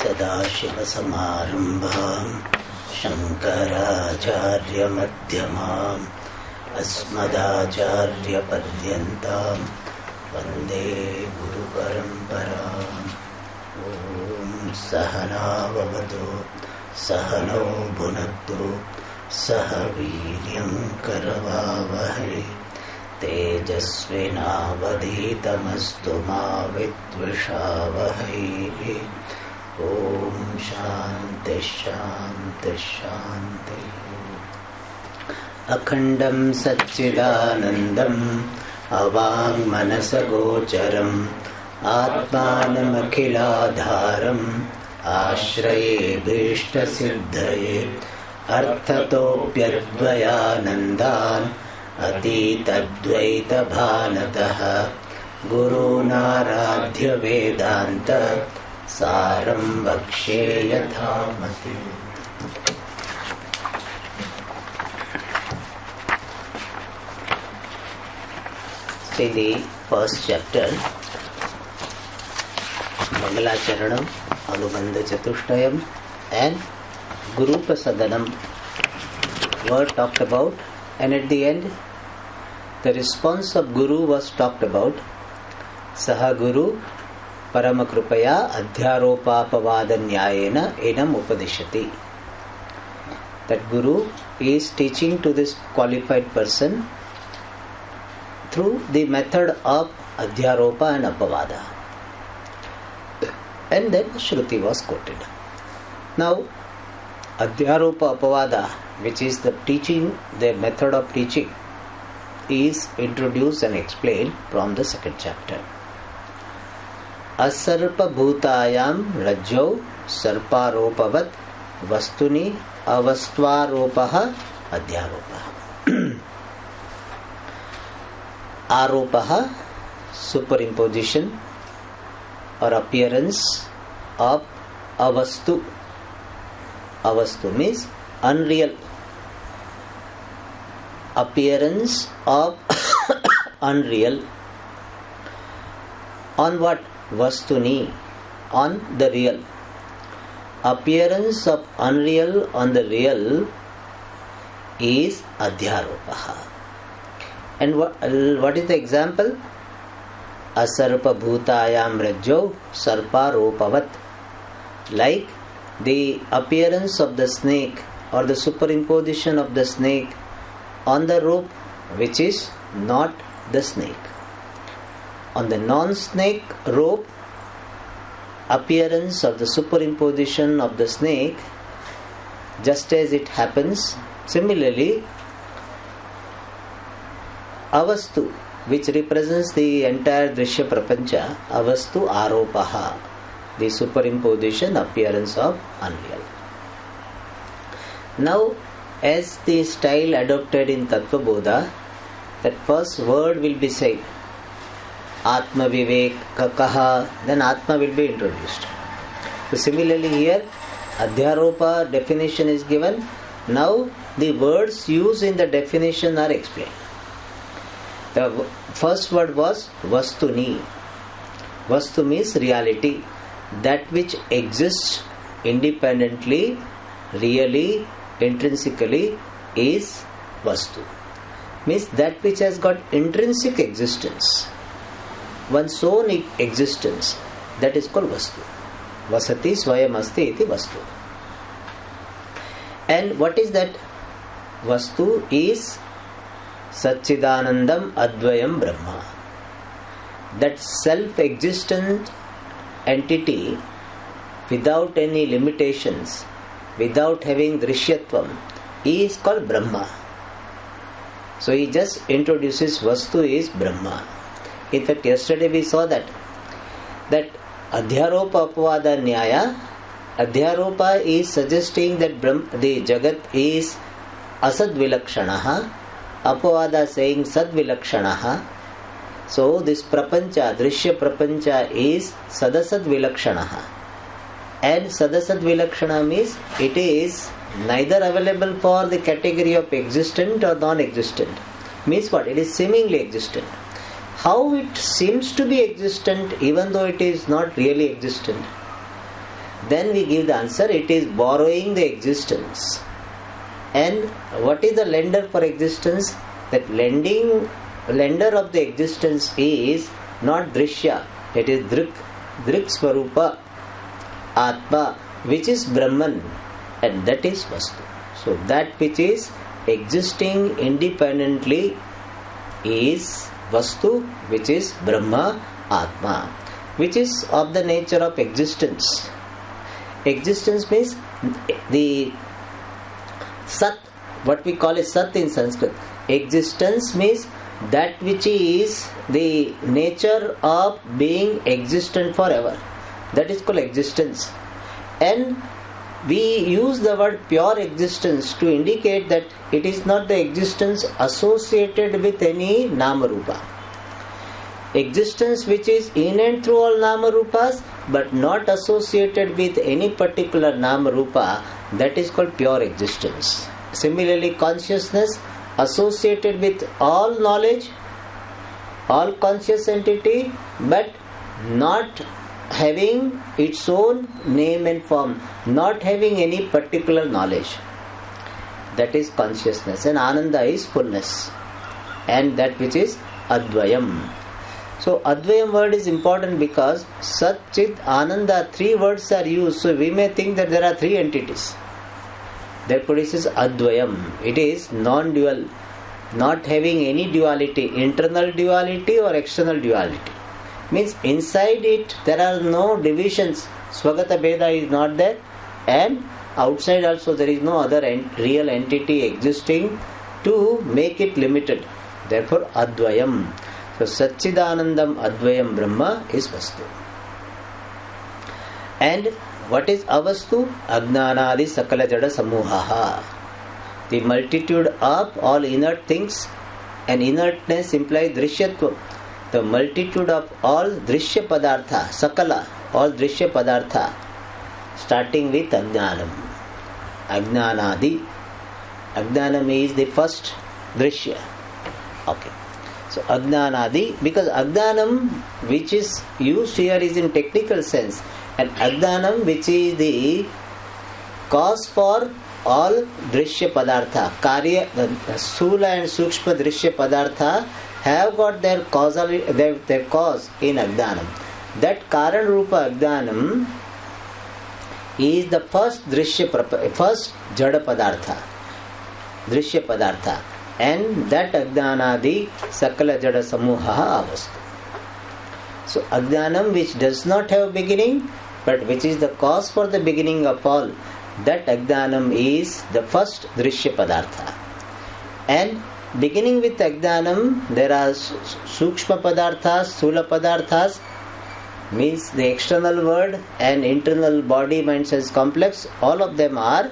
सदाशिवसमारम्भां शङ्कराचार्यमध्यमाम् अस्मदाचार्यपर्यन्तां वन्दे गुरुपरम्पराम्। ॐ सहनाववतु सहनौ भुनक्तु सह वीर्यं करवावहै तेजस्विनावधीतमस्तु मा विद्विषावहै। ॐ शान्ति शान्ति शान्ति। अखण्डं सच्चिदानन्दम् अवाङ्मनसगोचरम् आत्मानमखिलाधारम् आश्रयेभीष्टसिद्धये अर्थतोऽप्यद्वयानन्दान् अतीतद्वैतभानतः गुरूणाराध्य वेदान्त सारं वक्ष्ये यथामति। See the first chapter, Mangalacharanam, Anubandha Chatushtayam and Guru Prasadanam were talked about, and at the end the response of Guru was talked about. Saha Guru Paramakrupaya Adhyaropapavadanyayena enam upadishati. That Guru is teaching to this qualified person through the method of Adhyaropa and Apavada. And then Shruti was quoted. Now, Adhyaropa Apavada, which is the teaching, the method of teaching, is introduced and explained from the second chapter. Asarpa bhutayam rajyo sarparopavat vastuni avastvaropaha adhyaropaha. Aropaha, superimposition or appearance of avastu. Avastu means unreal. Appearance of unreal. On what? Vastuni, on the real. Appearance of unreal on the real is adhyaropaha. And what is the example? Asarpa bhutayam rajyo sarpa ropavat. Like the appearance of the snake or the superimposition of the snake on the rope, which is not the snake. On the non-snake rope, appearance of the superimposition of the snake, just as it happens, similarly, avastu, which represents the entire Drishya Prapancha, avastu aropaha, the superimposition appearance of unreal. Now, as the style adopted in Tattva Bodha, that first word will be said, Atma Vivek Kaha, then Atma will be introduced. So similarly here, Adhyaropa definition is given. Now the words used in the definition are explained. The first word was Vastuni. Vastu means reality. That which exists independently, really, intrinsically is Vastu. Means that which has got intrinsic existence, one's own existence, that is called Vastu. Vasati Swayam Asti iti Vastu. And what is that? Vastu is Satchidanandam Advayam Brahma. That self-existent entity without any limitations, without having Drishyatvam, is called Brahma. So he just introduces Vastu is Brahma. In fact, yesterday we saw that Adhyaropa Apavada Nyaya, Adhyaropa is suggesting that the Jagat is Asad Vilakshanaha, Apavada saying Sad Vilakshanaha. So this Prapancha, Drishya Prapancha is Sadasad Vilakshanaha. And Sadasad Vilakshana means it is neither available for the category of existent or non-existent. Means what? It is seemingly existent. How it seems to be existent even though it is not really existent? then we give the answer, it is borrowing the existence. And what is the lender for existence? That lender of the existence is not Drishya, it is Drik Swarupa, Atma, which is Brahman, and that is Vastu. So that which is existing independently is Vastu, which is Brahma, Atma, which is of the nature of existence. Existence means the Sat, what we call as Sat in Sanskrit. Existence means that which is the nature of being existent forever. That is called existence. And we use the word pure existence to indicate that it is not the existence associated with any Nama-rupa. Existence which is in and through all Nama-rupas but not associated with any particular Nama-rupa, that is called pure existence. Similarly, consciousness associated with all knowledge, all conscious entity, but not having its own name and form, not having any particular knowledge. That is consciousness, and Ananda is fullness, and that which is Advayam. So Advayam word is important because Sat, Chit, Ananda, three words are used, so we may think that there are three entities. Therefore this is Advayam. It is non-dual, not having any duality, internal duality or external duality. Means inside it there are no divisions. Swagata Bheda is not there, and outside also there is no other real entity existing to make it limited. Therefore Advayam. So Satchidanandam Advayam Brahma is Vastu. And what is Avastu? Ajnanadi Sakala Jada Samuhaha. The multitude of all inert things, and inertness implies Drishyatva. The multitude of all Drishya Padartha, Sakala, all Drishya Padartha, starting with Ajnanam. Ajnanadi. Ajnanam is the first Drishya. Okay. So Ajnanadi, because Ajnanam which is used here is in technical sense, and Ajnanam which is the cause for all Drishya Padartha, Karya, Sthula and Sukshma Drishya Padartha have got their cause in Ajnanam. That Karan Rupa Ajnanam is the first first Jada Padartha, Drishya Padartha, and that Ajnanadi Sakala Jada Samuha Avastu. So Ajnanam which does not have beginning but which is the cause for the beginning of all, that Ajnanam is the first Drishya Padartha. And beginning with Ajnanam there are Sukshma Padarthas, Sthula Padarthas, means the external world and internal body, mind, sense complex, all of them are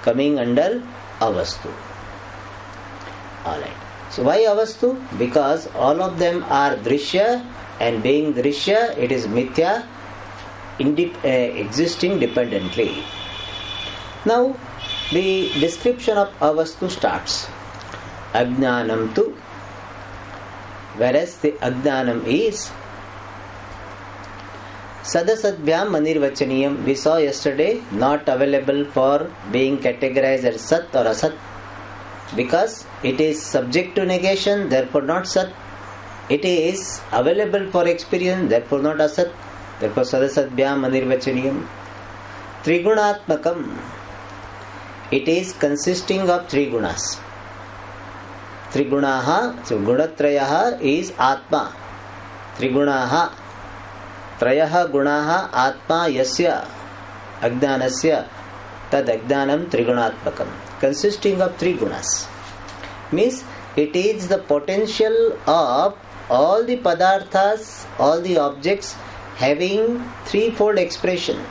coming under Avastu. Alright. So why Avastu? Because all of them are Drishya, and being Drishya, it is Mithya, existing dependently. Now the description of Avastu starts. Ajnanam tu, whereas the Ajnanam is Sadasadbhyam Manirvachaniyam. We saw yesterday, not available for being categorized as Sat or Asat, because it is subject to negation, therefore not Sat. It is available for experience, therefore not Asat. Therefore Sadasadbhyam Manirvachaniyam. Trigunatmakam. It is consisting of three gunas. Trigunaha, so Gunatrayaha is Atma. Trigunaha, Trayaha Gunaha Atma Yasya Ajnanasya Tad Ajnanam Trigunatmakam. Consisting of three gunas. Means it is the potential of all the padarthas, all the objects having threefold expression: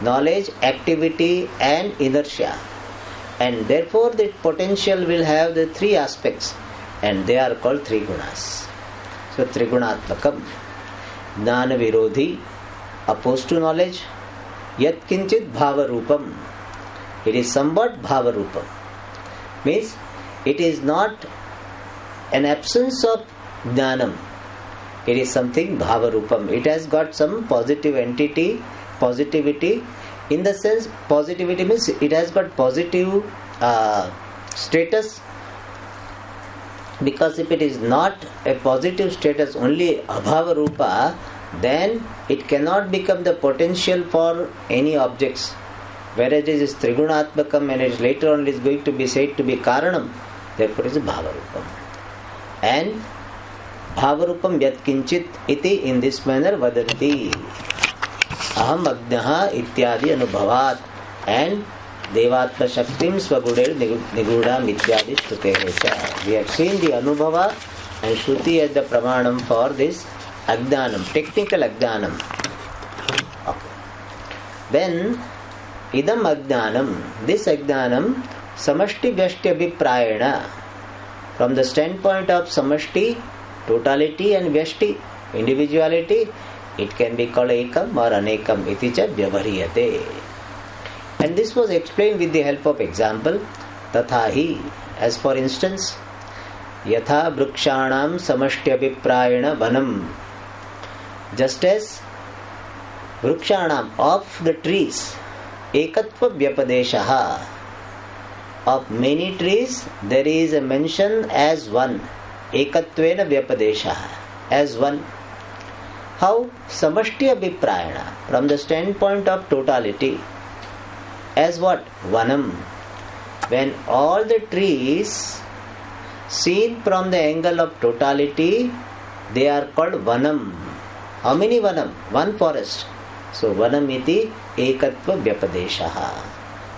knowledge, activity and inertia. And therefore the potential will have the three aspects, and they are called three gunas. So Trigunatmakam. Jnana Virodhi, opposed to knowledge. Yat Kinchit Bhava Rupam. It is somewhat Bhava Rupam. Means it is not an absence of Jnanam. It is something Bhava Rupam. It has got some positive entity positivity. In the sense, positivity means it has got positive status, because if it is not a positive status, only abhava rupa, then it cannot become the potential for any objects. Whereas it is trigunatmakam and it later on is going to be said to be karanam, therefore it is bhava rupam. And bhava rupam yat kinchit iti, in this manner vadanti aham agnaha ityadi anubhavat, and devatma shaktim swaguder nigudam ityadi shrutehecha. We have seen the anubhava and shruti as the pramanam for this agnanam, technical agnanam. Okay. Then idam agnanam, this agnanam samashti vyashti abhiprayena, from the standpoint of samashti, totality, and vyashti, individuality, it can be called ekam or anekam iti cha vyavahriyate. And this was explained with the help of example. Tathahi, as for instance, yatha vrikshanam samashti abhiprayena vanam, just as vrikshanam, of the trees, ekatva vyapadeshaha, of many trees there is a mention as one, ekatvena vyapadeshaha, as one. How? Samashti abhiprayena, from the standpoint of totality, as what? Vanam. When all the trees seen from the angle of totality, they are called vanam. How many vanam? One forest. So vanam iti ekatva vyapadeshaha.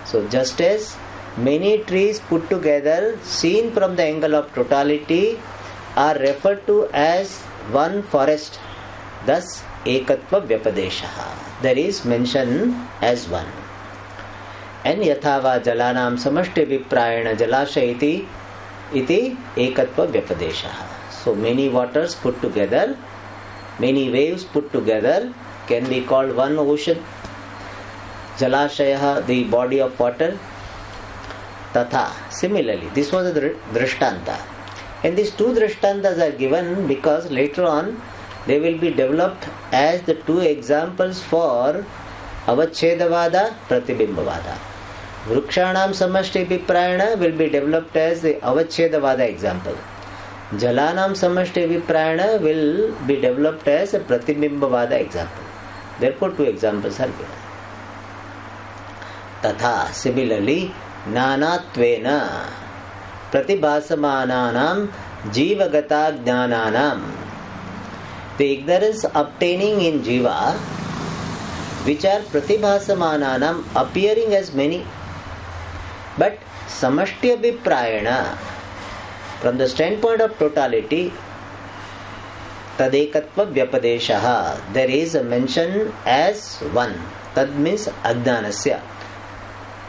So just as many trees put together seen from the angle of totality are referred to as one forest, thus ekatva vyapadeshaha, there is mention as one. And yathava jalanam samashti viprayena jalasha iti ekatva vyapadeshaha. So many waters put together, many waves put together can be called one ocean. Jalashaya, the body of water. Tatha, similarly, this was a drishtanta. And these two drishtantas are given because later on they will be developed as the two examples for avachedavada, pratibimbavada. Vrikshanam samashti viprayena will be developed as the avachedavada example. Jalanam samashti viprayena will be developed as a pratibimbavada example. Therefore, two examples are given. Tatha, similarly, nanatvena pratibhasamananam jivagata jnananam, the ignorance obtaining in jiva, which are pratibhasamananam, appearing as many, but samashti abhiprayena, from the standpoint of totality, tadekatva vyapadeshaha, there is a mention as one. Tad means ajnanasya.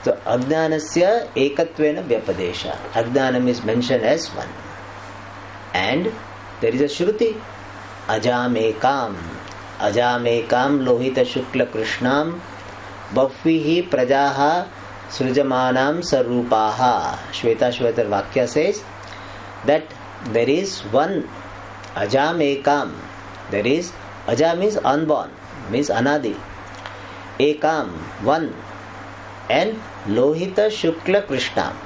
So ajnanasya ekatvena vyapadesha. Ajnanam is mentioned as one. And there is a shruti, ajamekam. Ajamekam lohita shukla krishnam bhafvihi prajaha srujamanam sarupaha. Shweta Shwetar Vakya says that there is one ajamekam. There is, aja means unborn, means anadi. Ekam, one. And lohita shukla krishna.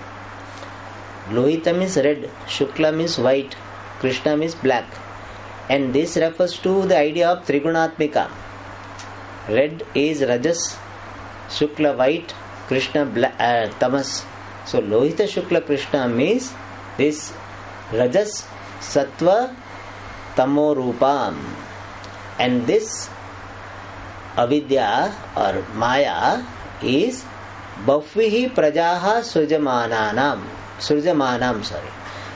Lohita means red, shukla means white, krishna means black. And this refers to the idea of trigunatmika. Red is rajas, shukla white, krishna tamas. So lohita shukla krishna means this rajas, sattva, tamo rupam. And this avidya or maya is bhafvihi prajaha srujamanam,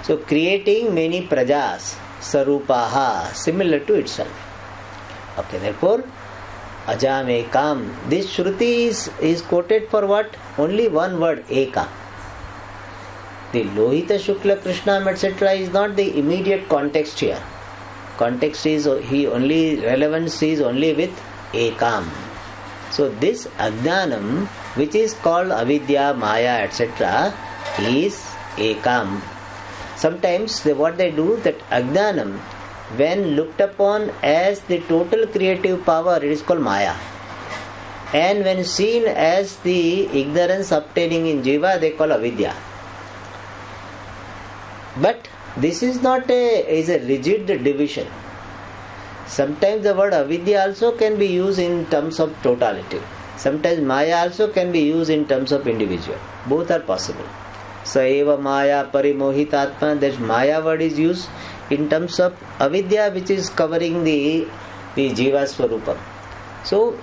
so creating many prajas, sarupaha, similar to itself. Okay, therefore ajamekam, this shruti is quoted for what? Only one word, eka. The lohita shukla krishnam etc. is not the immediate context here. Context is relevance is only with ekam. So this ajnanam, which is called avidya, maya etc., is ekam. Sometimes what they do, that ajnanam, when looked upon as the total creative power, it is called maya. and when seen as the ignorance obtaining in jiva, they call avidya. But this is not is a rigid division. Sometimes the word avidya also can be used in terms of totality. Sometimes maya also can be used in terms of individual. Both are possible. Sa eva maya parimohitatma, that maya word is used in terms of avidya, which is covering the jiva swarupam. So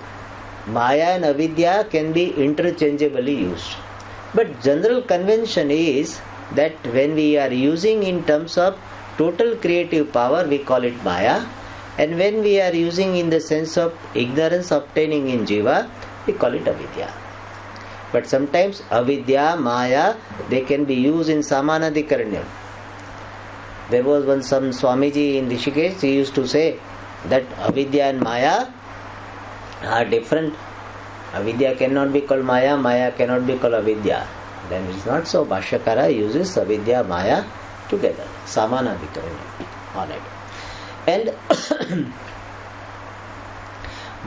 maya and avidya can be interchangeably used. But general convention is that when we are using in terms of total creative power, we call it maya, and when we are using in the sense of ignorance obtaining in jiva, we call it avidya. But sometimes avidya, maya, they can be used in samanadikaranyam. There was one some Swamiji in Rishikesh, he used to say that avidya and maya are different. Avidya cannot be called maya, maya cannot be called avidya. Then it is not so. Bhashyakara uses avidya, maya together. Samanadikaranyam. Alright. And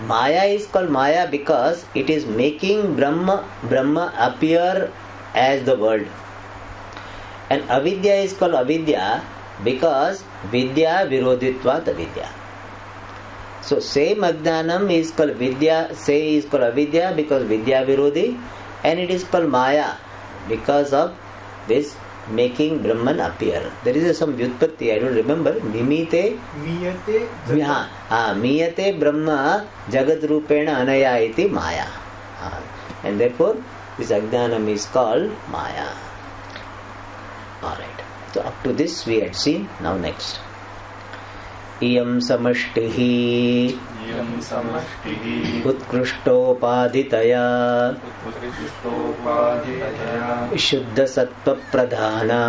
maya is called maya because it is making Brahma appear as the world. And avidya is called avidya because vidya virodhitvat avidya. So same ajnanam is called vidya, say is called avidya because vidya virodhi, and it is called maya because of this making Brahman appear. There is some vyutpatti, I don't remember. Miyate Brahma Jagad Rupena Anaya iti Maya. And therefore this ajnanam is called Maya. Alright. So up to this we had seen. Now next. Iyam samashtihi Utkrushtopadhitaya Vishuddha sattva pradhana.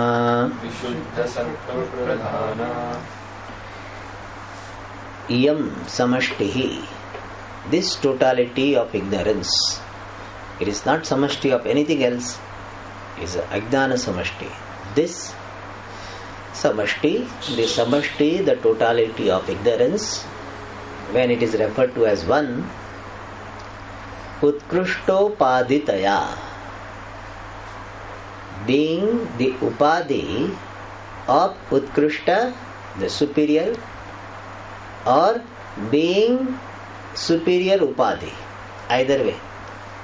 Iyam samashtihi, this totality of ignorance, it is not samashti of anything else, it is ajnana samashti. This samashti, the totality of ignorance, when it is referred to as one, utkrushtopadhitaya, being the upadhi of utkrishta, the superior, or being superior upadhi, either way.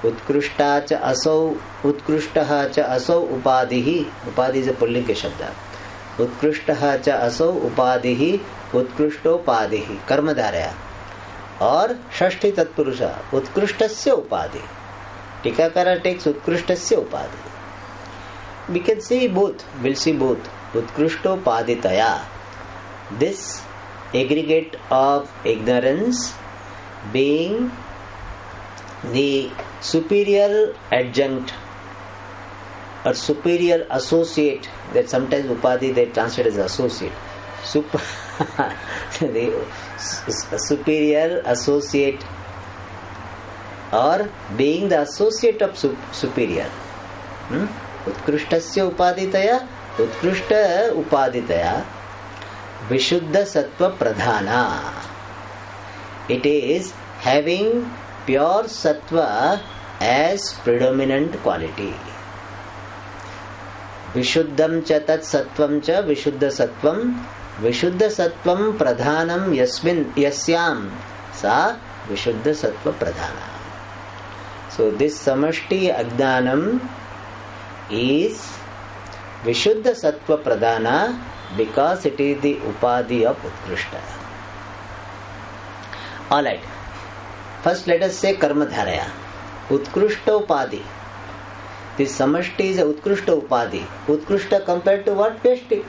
Utkrishta cha asau, utkrishtaha cha asau upadhihi, upadhi is a pullinga shabda. Utkrishtaha cha asau upadhihi, utkrishtopadhihi, karmadharaya. Or shashti tatpurusha, utkrishtasya upadhi. Tikakara takes utkrishtasya upadhi. We can see both, we'll see both. Utkrishtopadhitaya, this aggregate of ignorance being the superior adjunct or superior associate, that sometimes upadhi they translate as associate. The superior associate, or being the associate of superior. Utkrishtasya upadhitaya, utkrishta upadhitaya, Vishuddha sattva pradhana. It is having pure sattva as predominant quality. Vishuddham cha tat sattvam cha vishuddha sattvam, vishuddha sattvam pradhanam yasyam sa vishuddha sattva pradhana. So this samashti ajnanam is vishuddha sattva pradhana because it is the upadhi of utkrishta. Alright. First let us say karmadharaya. Utkrishta upadhi. This samashti is a utkrishta upadhi. Utkrishta compared to what? Vyashti.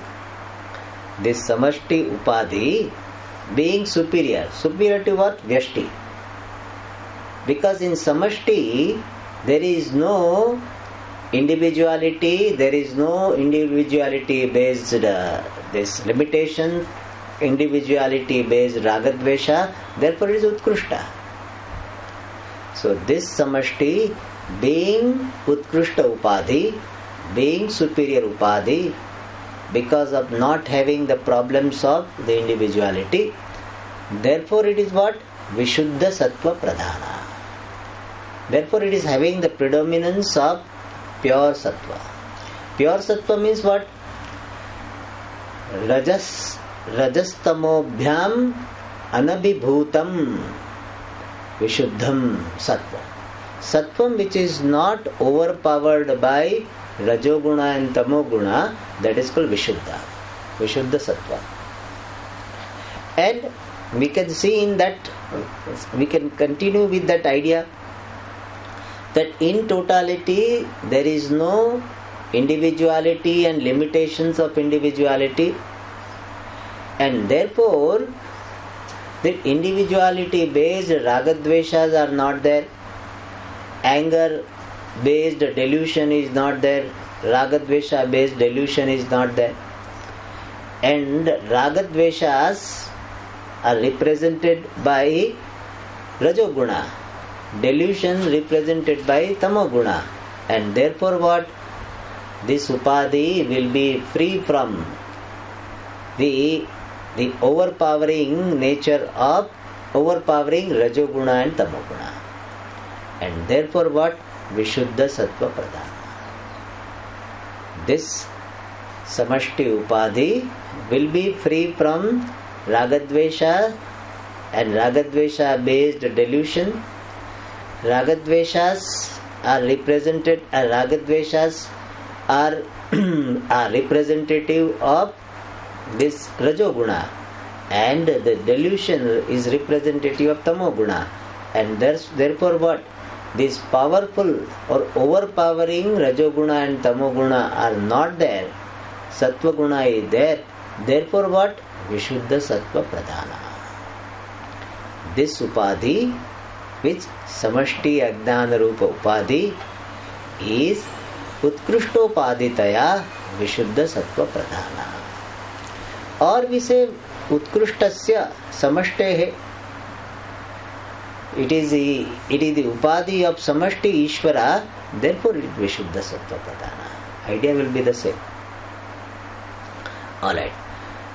This samashti upadhi being superior. Superior to what? Vyashti. Because in samashti there is no individuality, there is no individuality based this limitation, individuality based ragadvesha, therefore it is utkrishta. So this samashti being utkrishta upadhi, being superior upadhi, because of not having the problems of the individuality, therefore it is what? Vishuddha sattva pradhana. Therefore it is having the predominance of pure sattva. Pure sattva means what? Rajastamobhyam anabhibhutam vishuddham sattva. Sattvam which is not overpowered by Rajoguna and Tamoguna, that is called Vishuddha. Vishuddha sattva. And we can see in that, we can continue with that idea that in totality there is no individuality and limitations of individuality, and therefore the individuality based ragadveshas are not there, anger based delusion is not there, ragadvesha based delusion is not there, and ragadveshas are represented by Rajoguna, delusion represented by Tamoguna, and therefore what? This upadhi will be free from the overpowering nature of overpowering Rajoguna and Tamoguna, and therefore what? Vishuddha sattva pradhana. This samashti upadhi will be free from ragadvesha and ragadvesha based delusion. Ragadveshas are represented, ragadveshas are representative of this Rajoguna, and the delusion is representative of Tamoguna, and therefore what? These powerful or overpowering Rajoguna and Tamoguna are not there, Sattvaguna is there, therefore what? Vishuddha sattva pradhana. This upadhi, which samashti ajnana rupa upadhi, is उत्कृष्टोपादितया विशुद्ध सत्व प्रधान, और विषय उत्कृष्टस्य समष्टेः, it is the upadhi of samashti Ishvara, therefore it is Vishuddha sattva pradhana. Idea will be the same. Alright.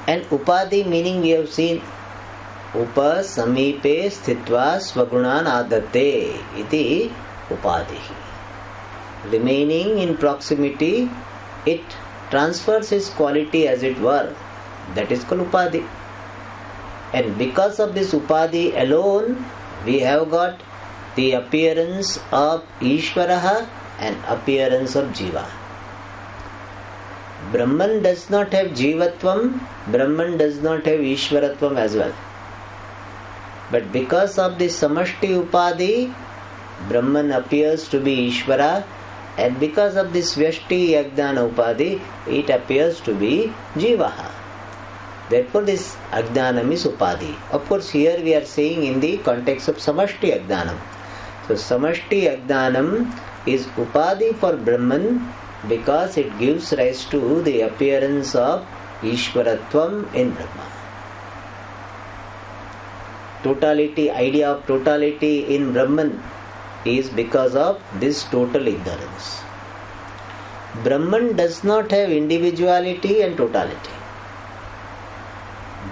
And upadhi meaning we have seen upa samipe sthitva swagunan adate iti upadhi. Remaining in proximity, it transfers its quality as it were. That is called upadhi. And because of this upadhi alone, we have got the appearance of Ishvaraha and appearance of Jiva. Brahman does not have Jivatvam, Brahman does not have Ishvaratvam as well. But because of this samashti upadhi, Brahman appears to be Ishvara, and because of this vyashti ajnana upadhi, it appears to be Jivaha. Therefore this ajnanam is upadhi. Of course here we are saying in the context of samashti ajnanam. So samashti ajnanam is upadhi for Brahman because it gives rise to the appearance of Ishvaratvam in Brahma. Totality, idea of totality in Brahman is because of this total ignorance. Brahman does not have individuality and totality.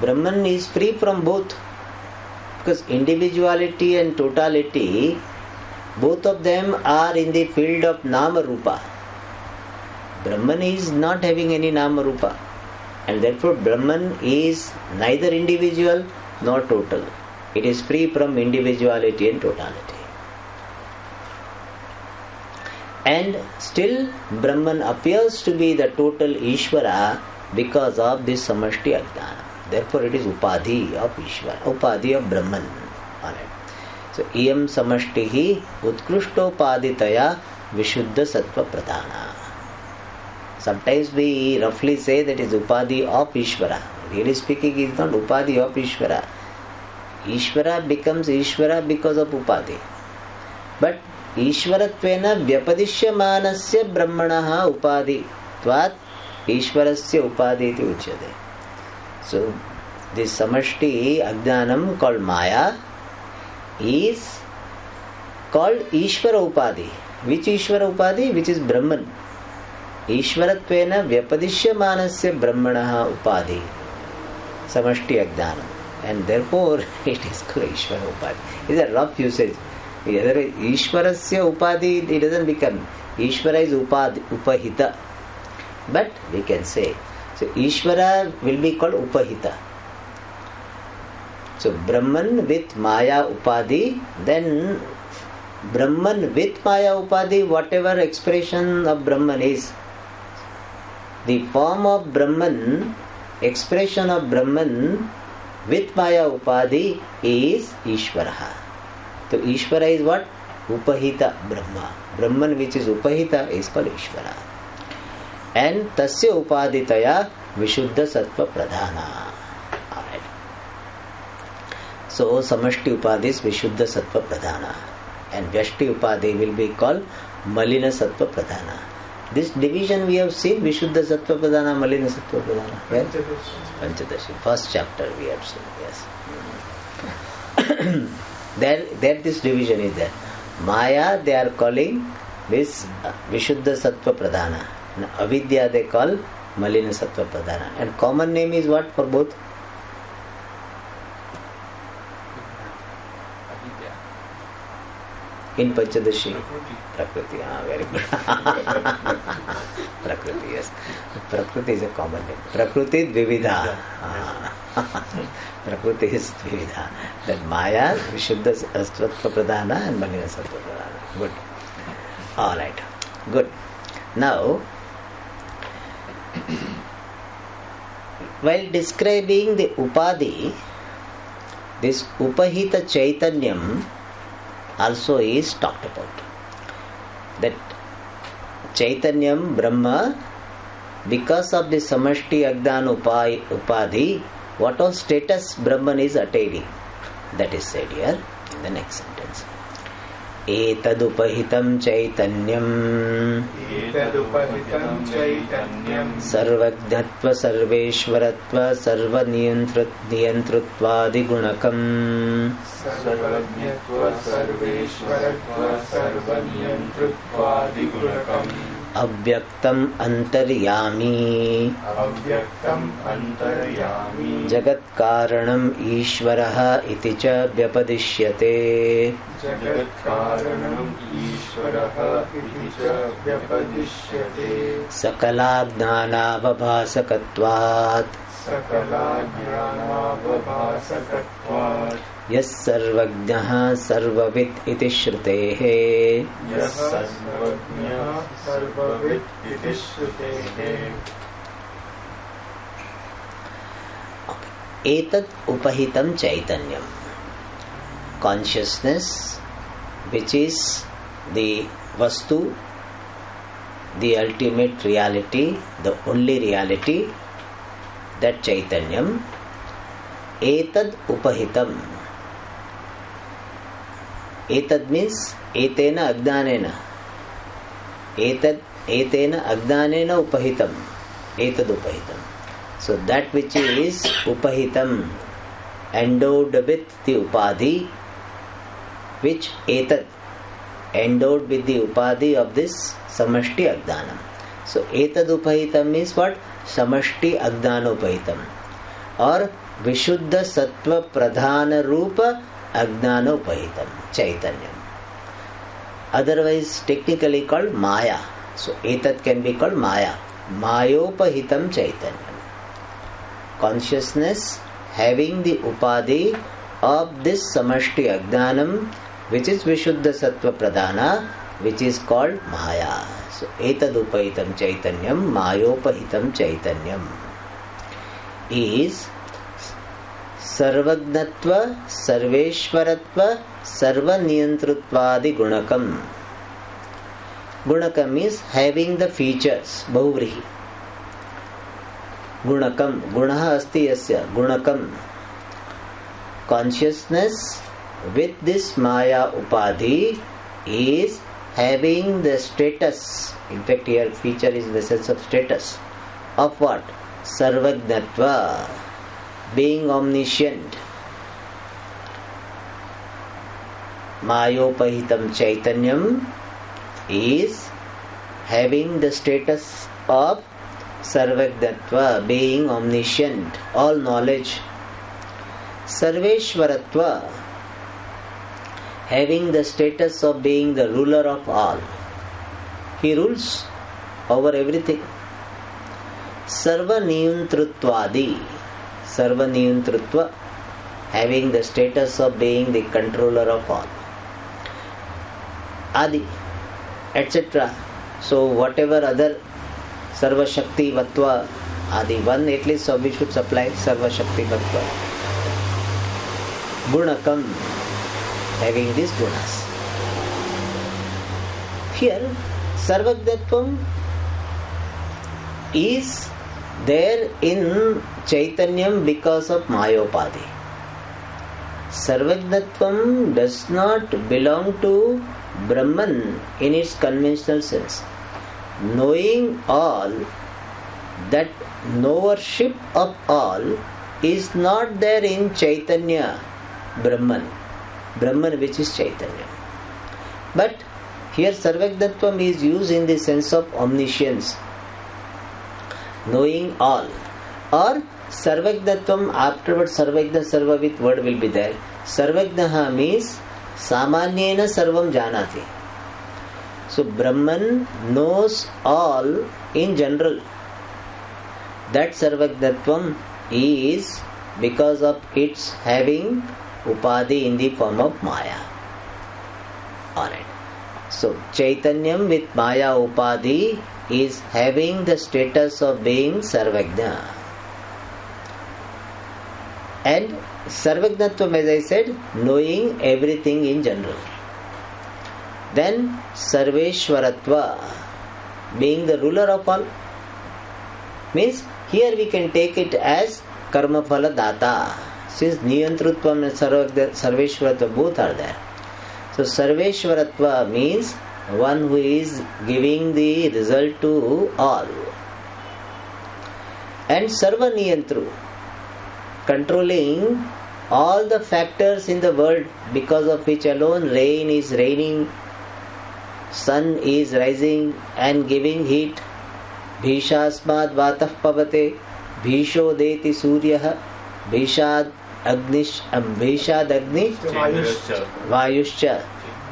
Brahman is free from both, because individuality and totality, both of them are in the field of Nama Rupa. Brahman is not having any Nama Rupa, and therefore Brahman is neither individual nor total. It is free from individuality and totality. And still Brahman appears to be the total Ishvara because of this samashti ajnana. Therefore it is upadhi of Ishvara, upadhi of Brahman. Alright. So iyam samashtihi utkrushtopaditaya vishuddha sattva pradhana. Sometimes we roughly say that is upadhi of Ishvara. Really speaking, it is not upadhi of Ishvara. Ishvara becomes Ishvara because of upadhi. But Ishvaratvena vyapadishyamanasya brahmanaha upadhi tvat Ishvarasya upadhi iti uchyate. So this samashti ajnanam called Maya is called Ishvara upadhi. Which Ishvara upadhi? Which is Brahman. Ishvaratvena vyapadishyamanasya brahmanaha upadhi. Samashti ajnanam. And therefore it is called Ishvara upadhi. It is a rough usage. Ishvarasya Upadi, it doesn't become. Ishvara is Upahita. But we can say, so Ishvara will be called Upahita. So Brahman with Maya Upadi, then Brahman with Maya Upadi, whatever expression of Brahman is, the form of Brahman, expression of Brahman with Maya Upadi is Ishvara. So Ishvara is what? Upahita Brahma. Brahman which is Upahita is called Ishvara. And Tasya Upaditaya Vishuddha Sattva Pradhana. Alright. So Samashti Upadi is Vishuddha Sattva Pradhana. And Vyashti Upadi will be called Malina Sattva Pradhana. This division we have seen, Vishuddha Sattva Pradhana, Malina Sattva Pradhana. Where? Panchadashi. First chapter we have seen, yes. There this division is there. Maya they are calling this Vishuddha Sattva Pradhana. And Avidya they call Malina Sattva Pradhana. And common name is what for both? In Panchadashi? Prakriti. Very good. Prakriti, yes. Prakriti is a common name. Prakriti Dvividha. Prakriti is Dvividha. Then Maya, Vishuddha Sattva Pradhana and Malina Sattva Pradhana. Good. Alright. Good. Now, while describing the Upadi, this Upahita Chaitanyam also is talked about. That Chaitanyam Brahma, because of the Samashti Agdana Upadi, what all status Brahman is attaining, that is said here in the next sentence. Etadupahitam Chaitanyam Sarvajnatva Sarveshwaratva Sarvaniyantrutvadi Gunakam Avyaktam Antaryami Jagat Karanam Ishvaraha iti cha vyapadishyate Sakala Gnana Vabhasakatvat Yas sarvajnah sarvavit iti shrutehe Etad upahitam chaitanyam, consciousness which is the vastu, the ultimate reality, the only reality, that chaitanyam. Etad upahitam. Etad means etena ajnanena. Etena ajnanena upahitam. Etad upahitam. So that which is upahitam, endowed with the upadhi, which etad, endowed with the upadhi of this samashti ajnanam. So etad upahitam means what? Samashti ajnana upahitam, or Vishuddha Sattva Pradhana Rupa Ajnana Upahitam Chaitanyam. Otherwise technically called Maya. So Etat can be called Maya. Mayopahitam Chaitanyam. Consciousness having the upadhi of this Samashti Ajnanam, which is Vishuddha Sattva Pradhana, which is called Maya. So Etad Upahitam Chaitanyam, Mayopahitam Chaitanyam is Sarvagnatva, Sarveshwaratva, Sarvaniyantruttvadi Gunakam. Gunakam is having the features, Bahuvrihi. Gunakam, Gunaha asti yasya, Gunakam. Consciousness with this Maya Upadhi is having the status, in fact here feature is the sense of status, of what? Sarvagnatva, being omniscient. Mayopahitam Chaitanyam is having the status of Sarvagnatva, being omniscient, all knowledge. Sarveshwaratva having the status of being the ruler of all. He rules over everything. Sarva Niyantrutvadi. Sarva Niyantrutva, having the status of being the controller of all. Adi, etc. So whatever other Sarva Shakti Vatva, Adi, one at least of which should supply Sarva Shakti Vatva. Gunakam, having these gunas. Here, Sarvagdatvam is there in Chaitanyam because of Mayopadi. Sarvagdatvam does not belong to Brahman in its conventional sense. Knowing all, that knowership of all is not there in Chaitanya, Brahman which is Chaitanya. But here Sarvagdatvam is used in the sense of omniscience, knowing all. Or Sarvagdatvam, afterwards Sarvagna Sarva with word will be there. Sarvagnaha means Samanyena Sarvam Janati. So Brahman knows all in general. That Sarvagdatvam is because of its having Upadi in the form of Maya. Alright. So Chaitanyam with Maya Upadi is having the status of being Sarvagna. And Sarvagnatvam, as I said, knowing everything in general. Then Sarveshwaratva, being the ruler of all, means here we can take it as Karma Phala Data, since Niyantrutvam and Sarveshwaratva both are there. So Sarveshwaratva means one who is giving the result to all. And Sarva Niyantru, controlling all the factors in the world, because of which alone rain is raining, sun is rising and giving heat. Bhishasmad vatah pavate, bhisho deti suryah, bhishad agni vayuscha,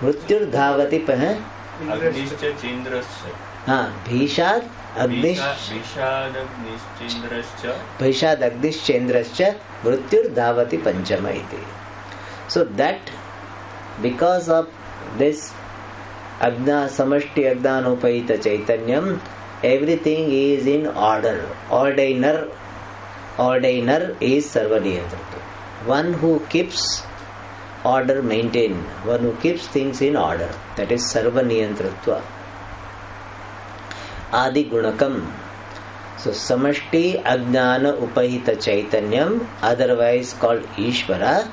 mrityur dhavati pah. Agnischa chendrascha. Bhishad Agnish Chendrascha Mrityur Dhavati Panchama iti. So that because of this Agna Samashti Agdanopahita Chaitanyam, everything is in order. Ordainer is Sarvaniyantratva. One who keeps order maintained, one who keeps things in order, that is Sarvaniyantratva. Adi Gunakam. So Samashti Ajnana Upahita Chaitanyam, otherwise called Ishvara,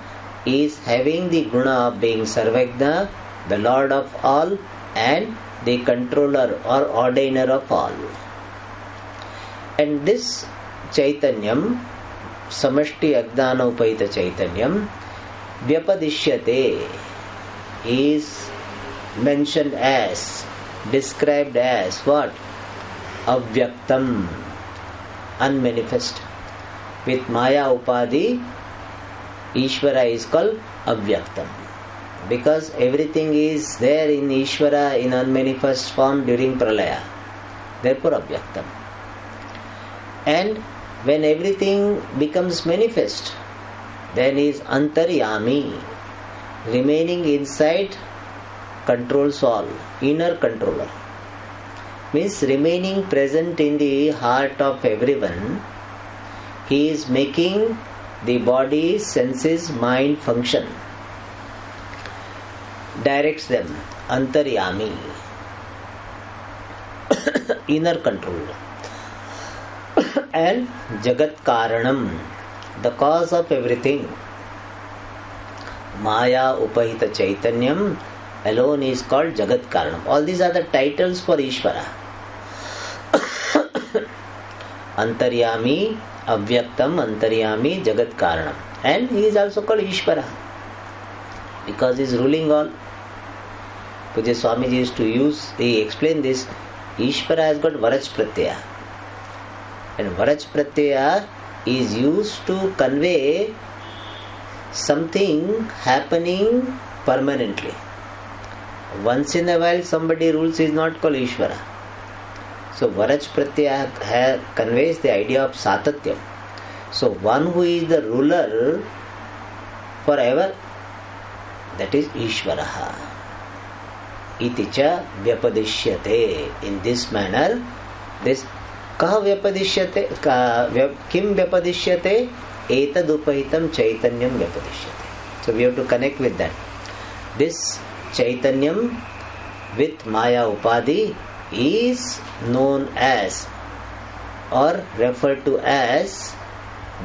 is having the guna of being Sarvagna, the Lord of all, and the controller or ordainer of all. And this Chaitanyam, Samashti Ajnana Upahita Chaitanyam, Vyapadishyate, is mentioned as, described as what? Avyaktam, unmanifest. With Maya Upadi, Ishvara is called Avyaktam, because everything is there in Ishvara in unmanifest form during Pralaya. Therefore Avyaktam. And when everything becomes manifest, then is Antaryami, remaining inside, controls all, inner controller. Means remaining present in the heart of everyone. He is making the body, senses, mind function. Directs them. Antaryami. Inner control. And Jagat Karanam, the cause of everything. Maya Upahita Chaitanyam alone is called Jagat Karanam. All these are the titles for Ishvara. Antaryami, Avyaktam, Antaryami, Jagat Karanam. And he is also called Ishvara because he is ruling all. Pujya Swamiji used to he explained this. Ishvara has got Varaj Pratyaya. And Varaj Pratyaya is used to convey something happening permanently. Once in a while somebody rules is not called Ishvara. So Varaj Pratyaya conveys the idea of Satatyam. So one who is the ruler forever, that is Ishvaraha. Iti cha vyapadishyate. In this manner, this kaha vyapadishyate, kim vyapadishyate, etadupahitam chaitanyam vyapadishyate. So we have to connect with that. This Chaitanyam with Maya Upadhi is known as or referred to as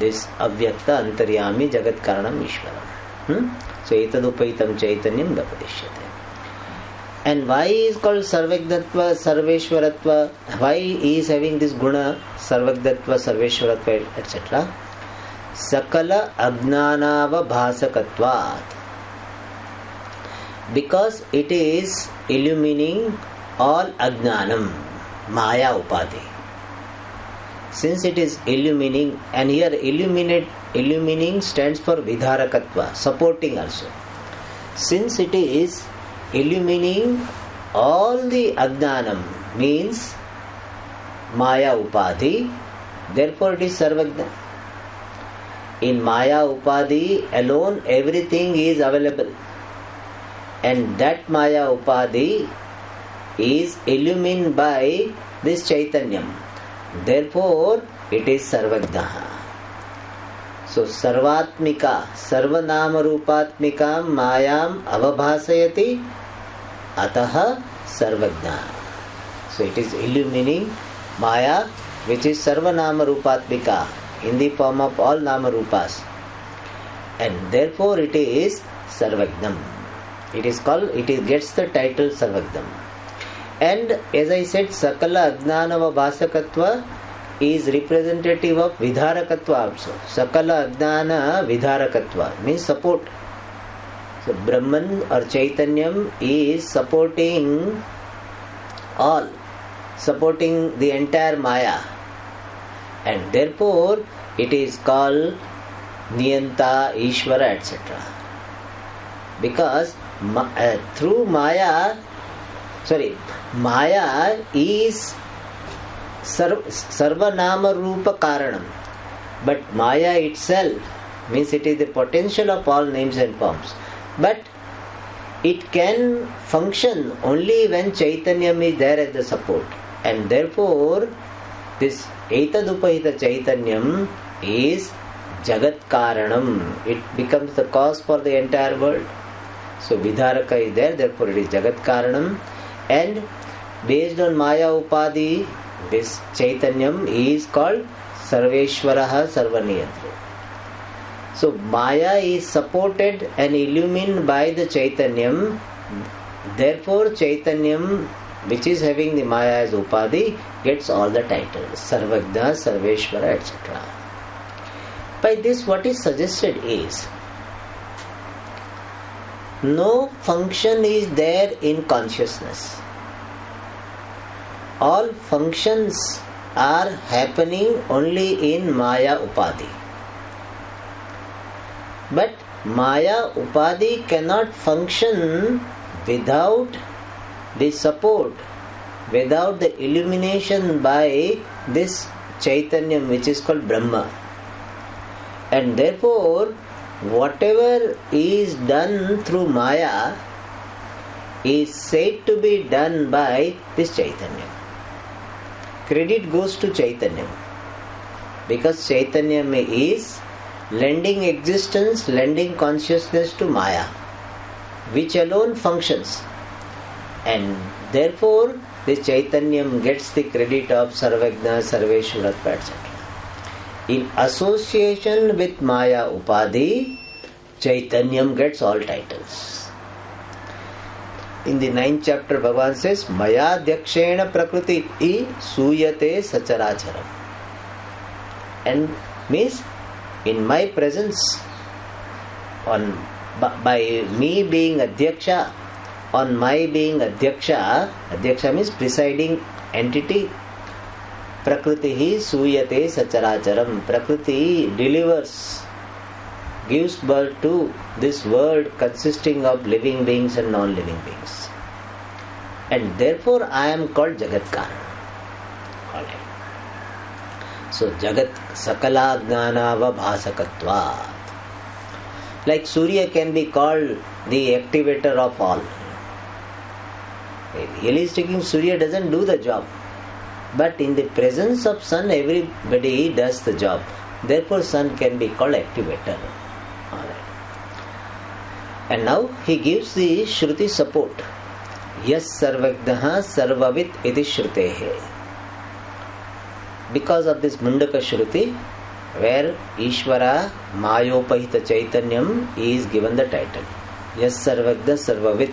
this Avyakta Antaryami Jagat Karanam Ishvaram. So etadupaitam Chaitanyam vyapadishyate. And why is called Sarvagdatva, Sarveshwaratva? Why is having this guna Sarvagdatva, Sarveshwaratva, etc.? Sakala Agnanava Bhasakatvat. Because it is illumining all Agnanam, Maya Upadhi. Since it is illumining, and here illumining stands for Vidharakatva, supporting also. Since it is illumining all the Agnanam, means Maya Upadhi, therefore it is Sarvagna. In Maya Upadhi alone everything is available. And that Maya Upadhi is illumined by this Chaitanyam. Therefore, it is Sarvagnaha. So, Sarvatmika, Sarvanama Rupatmika Mayam Avabhasayati Ataha Sarvagnaha. So, it is illumining Maya, which is Sarvanama Rupatmika, in the form of all Nama Rupas. And therefore, it is Sarvagnam. It is called, gets the title Sarvagdam. And as I said, Sakala Agnanava Bhasakatva is representative of Vidharakatva also. Sakala Agnana Vidharakatva means support. So Brahman or Chaitanyam is supporting all, supporting the entire Maya. And therefore it is called Niyanta, Ishvara, etc. Because through Maya is Sarvanama Rupa Karanam, but Maya itself means it is the potential of all names and forms, but it can function only when Chaitanyam is there as the support, and therefore this Etadupahita Chaitanyam is Jagat Karanam. It becomes the cause for the entire world. So Vidharaka is there, therefore it is Jagat Karanam. And based on Maya Upadhi, this Chaitanyam is called Sarveshwaraha Sarvaniyatra. So Maya is supported and illumined by the Chaitanyam. Therefore Chaitanyam, which is having the Maya as Upadhi, gets all the titles. Sarvagna, Sarveshwara, etc. By this what is suggested is, no function is there in consciousness. All functions are happening only in Maya Upadhi. But Maya Upadhi cannot function without the support, without the illumination by this Chaitanyam, which is called Brahma. And therefore whatever is done through Maya is said to be done by this Chaitanya. Credit goes to Chaitanya, because Chaitanya is lending existence, lending consciousness to Maya, which alone functions, and therefore this Chaitanya gets the credit of Sarvagna, Sarveshwaratva, etc. In association with Maya Upadhi, Chaitanyam gets all titles. In the 9th chapter, Bhagavan says, Maya Dyakshena Prakriti Suyate Sacharacharam. And means, in my presence, by me being Adhyaksha, on my being Adhyaksha, Adhyaksha means presiding entity, Prakriti Suyate Sacharacharam. Prakriti delivers gives birth to this world consisting of living beings and non-living beings. And therefore I am called Jagat Karana. Alright. So Jagat Sakala Jnanava Bhasakatvat. Like Surya can be called the activator of all. Really speaking, Surya doesn't do the job. But in the presence of sun, everybody does the job. Therefore, sun can be called activator. Alright. And now he gives the Shruti support. Yas sarvagnaha sarvavit iti shrutehe. Because of this Mundaka Shruti, where Ishvara Mayopahita Chaitanyam is given the title. Yas sarvagna sarvavit.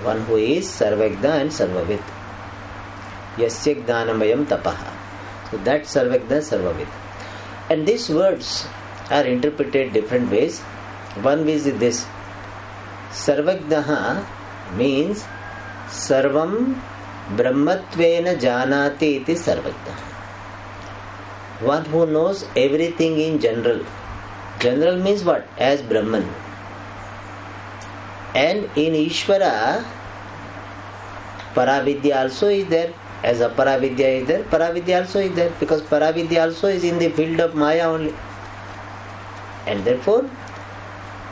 One who is sarvagna and sarvavit. Yasya Gnanamayam Tapaha. So that sarvagna sarvavit. And these words are interpreted different ways. One is this. Sarvagnaha means Sarvam Brahmatvena Janati iti Sarvagnaha. One who knows everything in general. General means what? As Brahman. And in Ishvara, Paravidya also is there. As Aparavidya is there, Paravidya also is there. Because Paravidya also is in the field of Maya only. And therefore,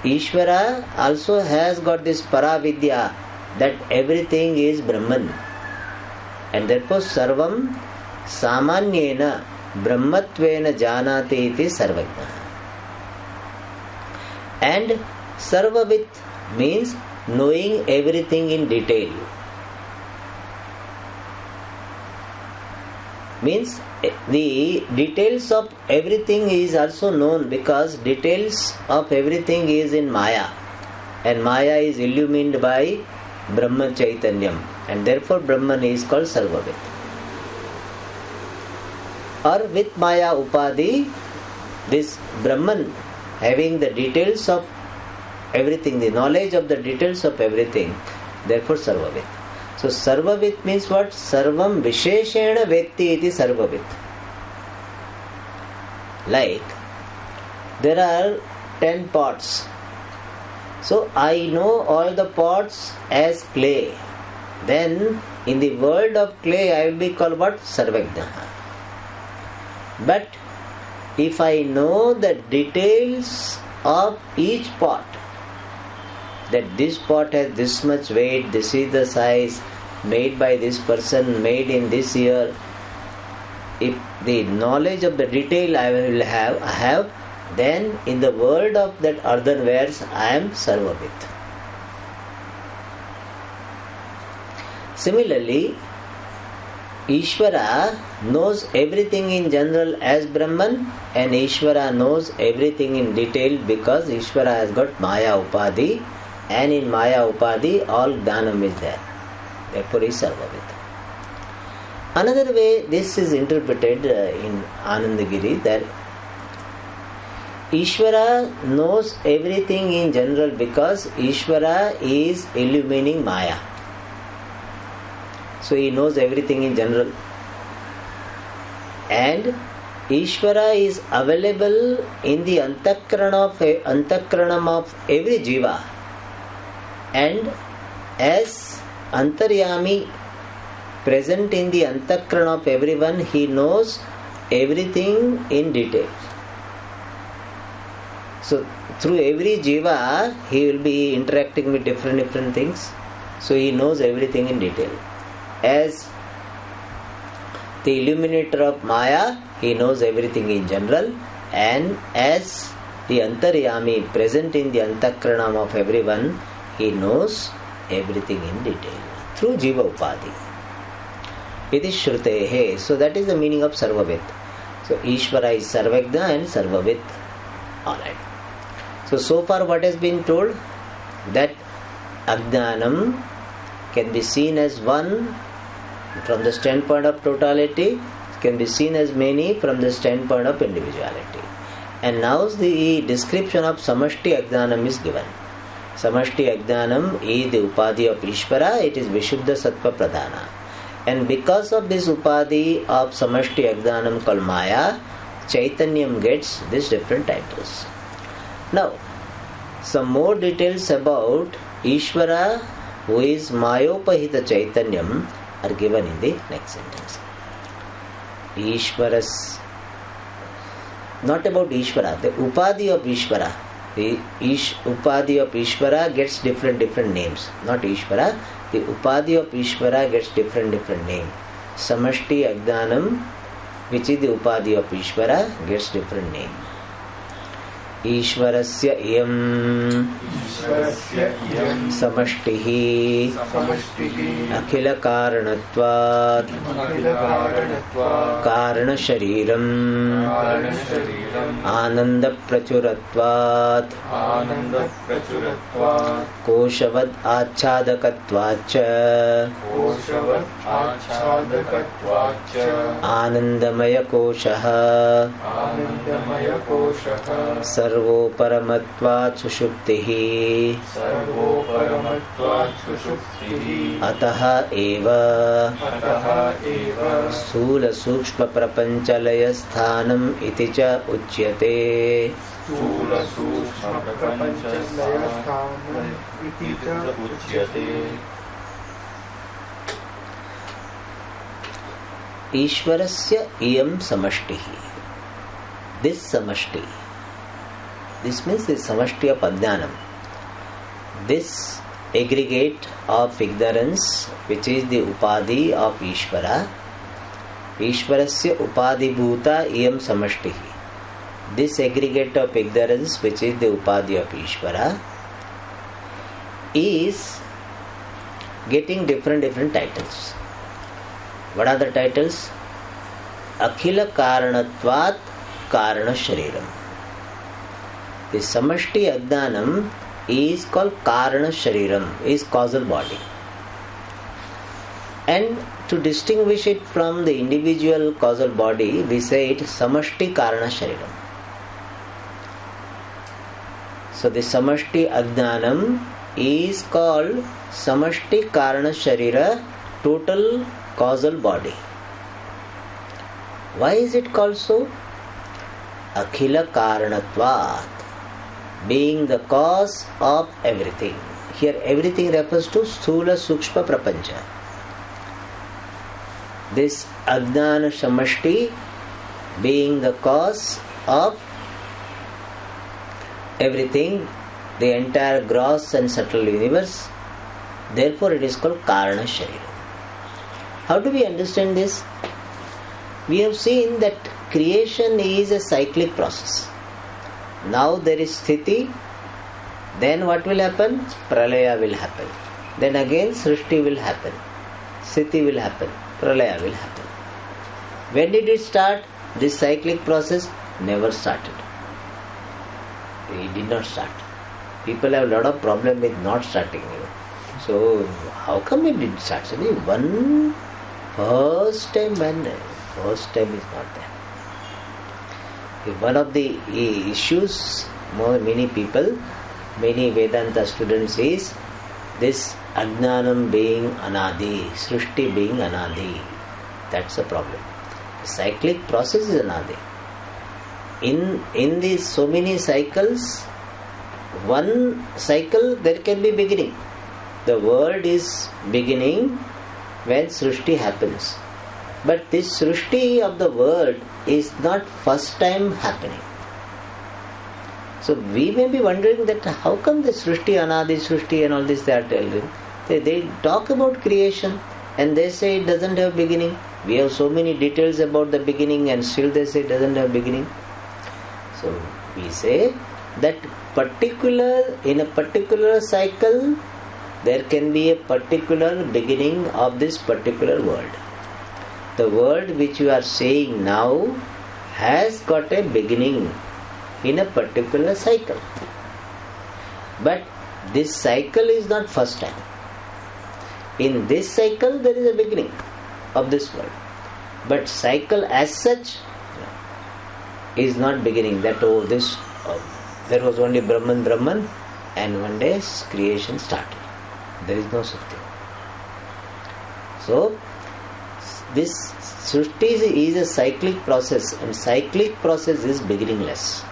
Ishvara also has got this Paravidya, that everything is Brahman. And therefore, Sarvam Samanyena Brahmatvena Janati iti Sarvagna. And Sarvavit means knowing everything in detail. Means the details of everything is also known, because details of everything is in Maya, and Maya is illumined by Brahma Chaitanyam, and therefore Brahman is called Sarvavit. Or with Maya Upadhi, this Brahman having the details of everything, the knowledge of the details of everything, therefore Sarvavit. So Sarvavit means what? Sarvam Visheshena Vetti iti Sarvavit. Like, there are 10 pots. So I know all the pots as clay. Then in the world of clay I will be called what? Sarvagnaha. But if I know the details of each pot, that this pot has this much weight, this is the size, made by this person, made in this year. If the knowledge of the detail I have, then in the world of that earthenwares I am Sarvavit. Similarly, Ishvara knows everything in general as Brahman, and Ishvara knows everything in detail because Ishvara has got Maya Upadhi, and in Maya Upadhi all Dhanam is there. Therefore is Sarvavit. Another way this is interpreted in Anandagiri, that Ishvara knows everything in general because Ishvara is illumining Maya. So he knows everything in general. And Ishvara is available in the Antakranam of every Jiva. And as Antaryami present in the Antakran of everyone, he knows everything in detail. So through every Jiva, he will be interacting with different things. So he knows everything in detail. As the illuminator of Maya, he knows everything in general. And as the Antaryami present in the Antakranam of everyone, he knows everything in detail through Jiva Upadhi. It is Shrutehe. So that is the meaning of Sarvavit. So Ishvara is Sarvagna and Sarvavit. Alright. So far what has been told? That Ajnanam can be seen as one from the standpoint of totality, can be seen as many from the standpoint of individuality. And now the description of Samashti Ajnanam is given. Samashti Ajnanam is the Upadhi of Ishvara, it is Vishuddha Sattva Pradhana. And because of this Upadhi of Samashti Ajnanam called Maya, Chaitanyam gets these different titles. Now, some more details about Ishvara, who is Mayopahita Chaitanyam, are given in the next sentence. Ishvaras, not about Ishvara, the Upadhi of Ishvara. The Upadhi of Ishvara gets different names. Not Ishvara, the Upadhi of Ishvara gets different name. Samashti Ajnanam, which is the Upadhi of Ishvara, gets different name. ईश्वरस्य इयं समष्टिः अखिल कारणत्वात् कारणशरीरम् आनंद प्रचुरत्वात् कोशवद् आच्छादकत्वाच्च आनंदमय कोशः सर्वोपरमत्वात् सुषुप्तिः अतः एव स्थूल सूक्ष्म प्रपंचलय स्थानम् इति च उच्यते. ईश्वरस्य इयं समष्टिः. This samashti, this means the samashti of Ajnanam, this aggregate of ignorance which is the upadhi of Ishvara, Ishvarasya upadhi bhuta iyam samashti, this aggregate of ignorance which is the upadhi of Ishvara is getting different titles. What are the titles? Akhila karanatvat karana shariram. The samashti ajnanam is called karana shariram, is causal body. And to distinguish it from the individual causal body, we say it samashti karana shariram. So the samashti ajnanam is called samashti karana sharira, total causal body. Why is it called so? Akhila karanatvat, being the cause of everything. Here everything refers to sthula sukshma prapancha. This ajnana samashti being the cause of everything, the entire gross and subtle universe, therefore it is called karana sharira. How do we understand this? We have seen that creation is a cyclic process. Now there is sthiti, then what will happen? Pralaya will happen. Then again srishti will happen. Sthiti will happen. Pralaya will happen. When did it start? This cyclic process never started. It did not start. People have a lot of problem with not starting. So how come it did start? So one first time is not there. One of the issues many people, many Vedanta students is this Ajnanam being Anadi, Srishti being Anadi. That's the problem. Cyclic process is Anadi. In these so many cycles, one cycle there can be beginning. The world is beginning when Srishti happens. But this Srishti of the world is not first time happening. So we may be wondering that how come the Srishti, Anadi, Srishti and all this they are telling. They talk about creation and they say it doesn't have beginning. We have so many details about the beginning and still they say it doesn't have beginning. So we say that in a particular cycle there can be a particular beginning of this particular world. The world which you are saying now has got a beginning in a particular cycle. But this cycle is not first time. In this cycle there is a beginning of this world. But cycle as such is not beginning. That there was only Brahman and one day creation started. There is no such thing. So this Srishti is a cyclic process and cyclic process is beginningless.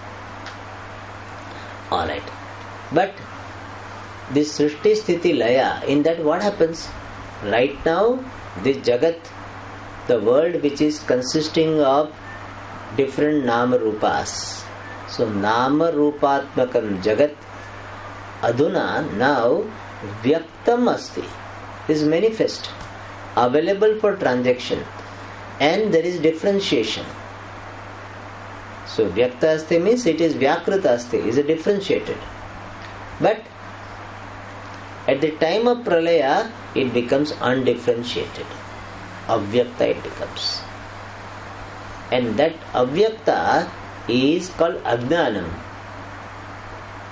But this Srishti Sthiti Laya, in that what happens? Right now, this Jagat, the world which is consisting of different Nama Rupas. So Nama Rupatmakam Jagat Aduna now Vyaktam Asti is manifest, available for transaction, and there is differentiation. So Vyakta Asti means it is Vyakrita Asti, is differentiated. But at the time of Pralaya, it becomes undifferentiated. Avyakta it becomes. And that Avyakta is called Ajnanam,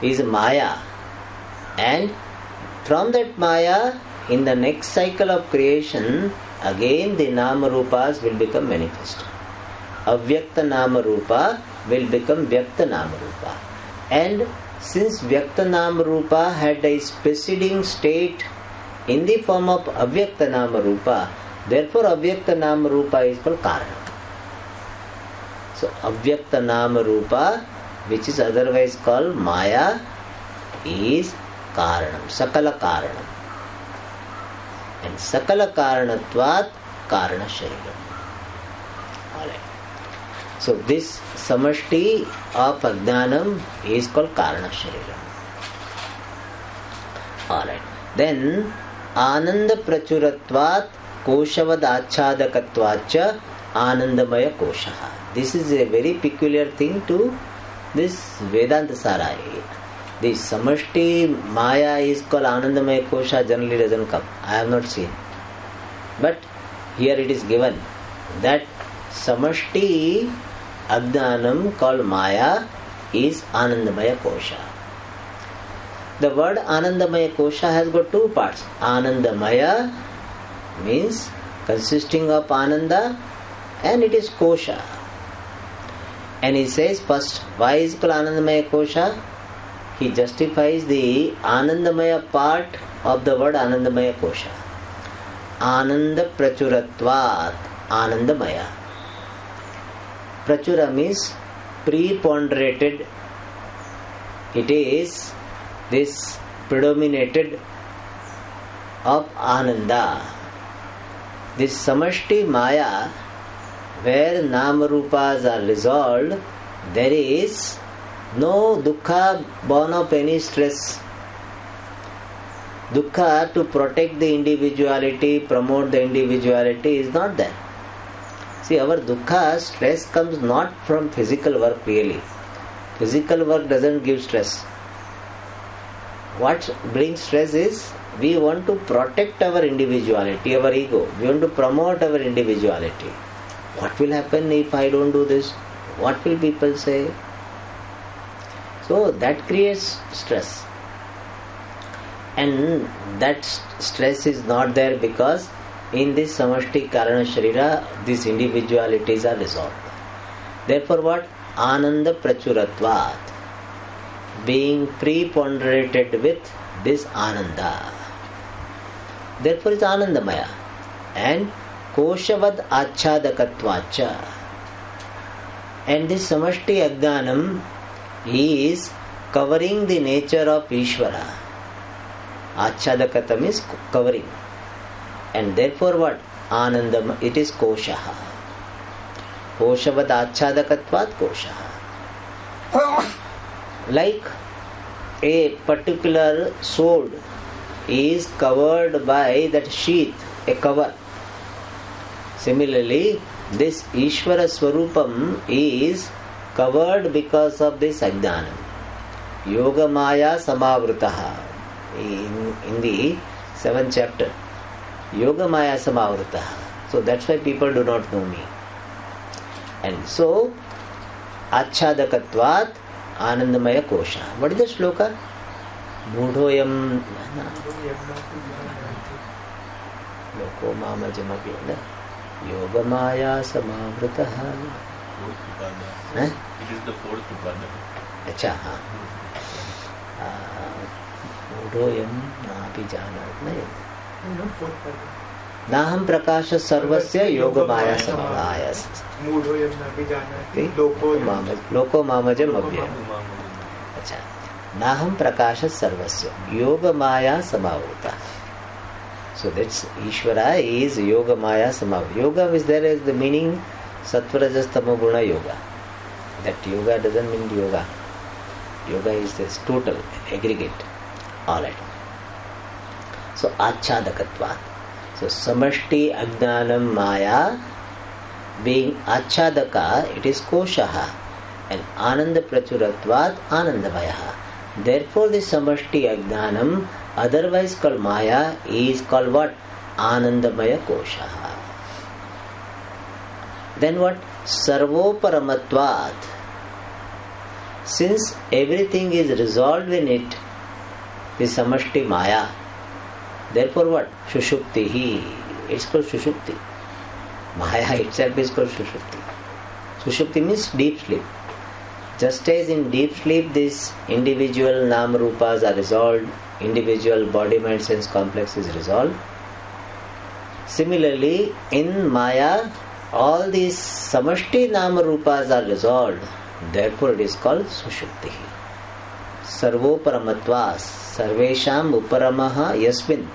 is Maya. And from that Maya, in the next cycle of creation, again the Nama Rupas will become manifest. Avyakta Nama Rupa will become Vyakta Nama Rupa. And since Vyakta Nama Rupa had a preceding state in the form of Avyakta Nama Rupa, therefore Avyakta Nama Rupa is called Karana. So Avyakta Nama Rupa, which is otherwise called Maya, is Karanam, Sakala Karanam. And Sakala Karanatvat Karana Shariram. Alright. So this Samashti of Ajnanam is called Karana Shariram. Alright. Then Ananda Prachuratvat Koshavad Achadakatvacha Anandamaya Koshaha. This is a very peculiar thing to this Vedanta Sarai. The Samashti Maya is called Anandamaya Kosha, generally doesn't come. I have not seen. But here it is given that Samashti Ajnanam called Maya is Anandamaya Kosha. The word Anandamaya Kosha has got two parts. Anandamaya means consisting of Ananda, and it is Kosha. And he says first, why is it called Anandamaya Kosha? He justifies the Anandamaya part of the word Anandamaya Kosha. Ananda Prachuratvat Anandamaya. Prachura means preponderated. It is this predominated of Ananda. This Samashti Maya, where Nama Rupas are resolved, there is no dukkha born of any stress. Dukkha to protect the individuality, promote the individuality is not there. See, our dukkha, stress comes not from physical work really. Physical work doesn't give stress. What brings stress is we want to protect our individuality, our ego. We want to promote our individuality. What will happen if I don't do this? What will people say? So that creates stress. And that stress is not there because in this Samashti Karana Sharira, these individualities are resolved. Therefore what? Ananda Prachuratvat. Being preponderated with this Ananda. Therefore it's Anandamaya. And Koshavad Achadakatvacha. And this Samashti Ajnanam is covering the nature of Ishvara. Achadakata means covering. And therefore what? Anandam, it is Koshaha. Koshavad Achadakatvat Koshaha. Like a particular sword is covered by that sheath, a cover. Similarly, this Ishvara Swarupam is covered because of this Ajnanam. Yoga Maya Samavritaha. In the 7th chapter. Yoga Maya Samavritaha. So that's why people do not know me. And so, Achadakatvat Anandamaya Kosha. What is the shloka? Mudhoyam Loko Mamajamabhyana Yoga Maya Samavritaha. It is the fourth Upada. अच्छा हाँ मूढ़ोऽयं नापि जानाति नाहं प्रकाश सर्वस्य योगमाया समवाय मूढ़ोऽयं नापि जानाति लोको मामजम् अव्ययम्. अच्छा, Naham prakasha sarvasya. Yoga maya samavruta. So that's Ishvara is yoga maya samavruta. Yoga is there as the meaning sattva rajas tamo guna yoga. That yoga doesn't mean yoga. Yoga is this total, aggregate, all right. So achadakatvat. So samashti ajnanam maya, being achadaka, it is koshaha, and ananda prachuratvat anandamayaha. Therefore the samashti ajnanam, otherwise called maya, is called what? Anandamaya koshaha. Then what? Sarvoparamatvat. Since everything is resolved in it, the samashti maya, therefore what? Shushuptihi. It's called Shushupti. Maya itself is called Shushupti. Shushupti means deep sleep. Just as in deep sleep these individual nama rupas are resolved, individual body mind sense complex is resolved. Similarly, in Maya, all these samashti nama rupas are resolved. Therefore it is called Sushupti. Sarvoparamatva. Sarvesham uparamaha yasmin.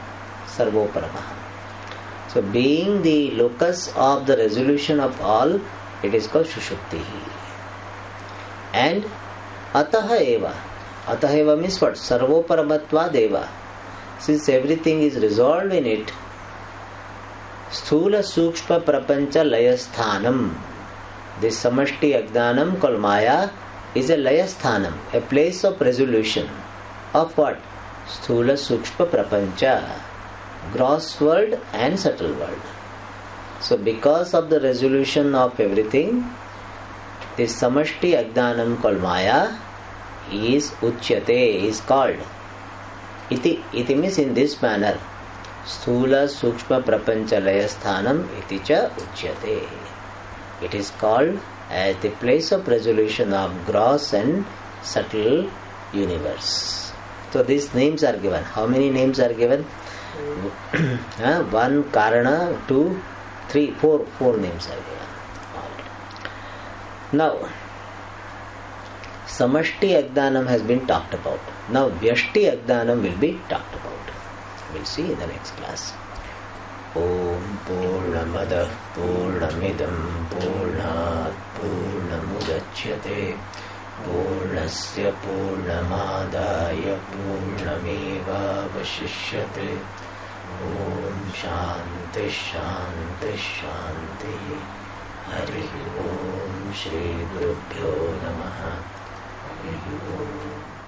Sarvoparamaha. So being the locus of the resolution of all, it is called Sushupti. And Ataha eva. Ataha eva means what? Sarvoparamatva deva. Since everything is resolved in it, Sthula Sukshma Prapancha Layasthanam. This Samashti Ajnanam called Maya is a Layasthanam, a place of resolution. Of what? Sthula Sukshma Prapancha. Gross world and subtle world. So because of the resolution of everything, this Samashti Ajnanam called Maya is Uchyate, is called. Iti means in this manner. Sthula Sukshma Prapancha Layasthanam iti cha Uchyate. It is called as the place of resolution of gross and subtle universe. So these names are given. How many names are given? One, Karana, 2, 3, 4 names are given. Now, Samashti Ajnanam has been talked about. Now, Vyashti Ajnanam will be talked about. We'll see in the next class. Om Purnamada Purnamidam Purnat Purnamudachyate Purnasya Purnamadaya Purnameva Vashishyate. Om Shanti Shanti Shanti. Hari Om Shri Gurubhyo Namaha. Hari Om.